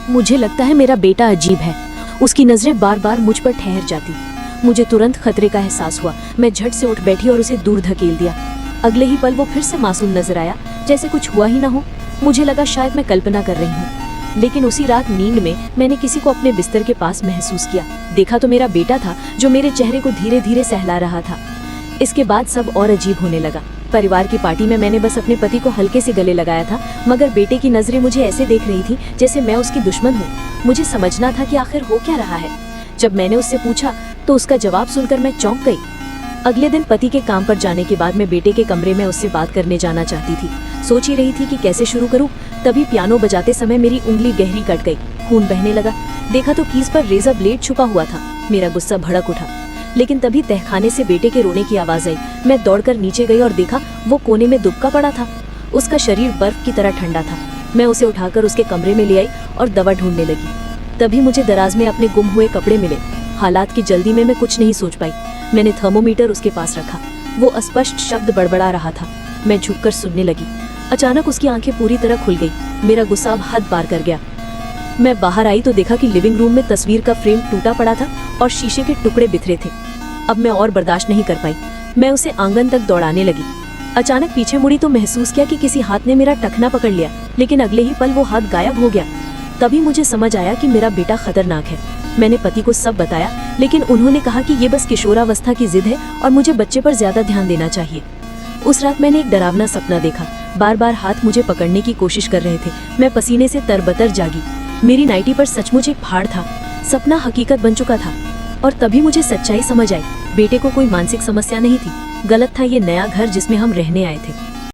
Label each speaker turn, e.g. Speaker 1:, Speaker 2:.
Speaker 1: मुझे लगता है मेरा बेटा अजीब है। उसकी नजरें बार बार मुझ पर ठहर जाती। मुझे तुरंत खतरे का एहसास हुआ। मैं झट से उठ बैठी और उसे दूर धकेल दिया। अगले ही पल वो फिर से मासूम नजर आया, जैसे कुछ हुआ ही ना हो। मुझे लगा शायद मैं कल्पना कर रही हूँ, लेकिन उसी रात नींद में मैंने किसी को अपने बिस्तर के पास महसूस किया। देखा तो मेरा बेटा था, जो मेरे चेहरे को धीरे धीरे सहला रहा था। इसके बाद सब और अजीब होने लगा। परिवार की पार्टी में मैंने बस अपने पति को हल्के से गले लगाया था, मगर बेटे की नजरें मुझे ऐसे देख रही थी जैसे मैं उसकी दुश्मन हूँ। मुझे समझना था कि आखिर हो क्या रहा है। जब मैंने उससे पूछा तो उसका जवाब सुनकर मैं चौंक गई। अगले दिन पति के काम पर जाने के बाद मैं बेटे के कमरे में उससे बात करने जाना चाहती थी। सोच ही रही थी कि कैसे शुरू करूं, तभी पियानो बजाते समय मेरी उंगली गहरी कट गई। खून बहने लगा। देखा तो कीज पर रेजर ब्लेड छुपा हुआ था। मेरा गुस्सा भड़क उठा, लेकिन तभी तहखाने से बेटे के रोने की आवाज आई। मैं दौड़कर नीचे गई और देखा वो कोने में दुबका पड़ा था। उसका शरीर बर्फ की तरह ठंडा था। मैं उसे उठाकर उसके कमरे में ले आई और दवा ढूंढने लगी। तभी मुझे दराज में अपने गुम हुए कपड़े मिले। हालात की जल्दी में मैं कुछ नहीं सोच पाई। मैंने थर्मोमीटर उसके पास रखा। वो अस्पष्ट शब्द बड़बड़ा रहा था। मैं झुककर सुनने लगी। अचानक उसकी आंखें पूरी तरह खुल गई। मेरा गुस्सा अब हद पार कर गया। मैं बाहर आई तो देखा कि लिविंग रूम में तस्वीर का फ्रेम टूटा पड़ा था और शीशे के टुकड़े बिखरे थे। अब मैं और बर्दाश्त नहीं कर पाई। मैं उसे आंगन तक दौड़ाने लगी। अचानक पीछे मुड़ी तो महसूस किया कि किसी हाथ ने मेरा टखना पकड़ लिया, लेकिन अगले ही पल वो हाथ गायब हो गया। तभी मुझे समझ आया कि मेरा बेटा खतरनाक है। मैंने पति को सब बताया, लेकिन उन्होंने कहा कि ये बस किशोरावस्था की जिद है और मुझे बच्चे पर ज्यादा ध्यान देना चाहिए। उस रात मैंने एक डरावना सपना देखा। बार बार हाथ मुझे पकड़ने की कोशिश कर रहे थे। मैं पसीने से तरबतर जागी। मेरी नाइटी पर सचमुच एक फाड़ था। सपना हकीकत बन चुका था। और तभी मुझे सच्चाई समझ आई। बेटे को कोई मानसिक समस्या नहीं थी। गलत था ये नया घर जिसमें हम रहने आए थे।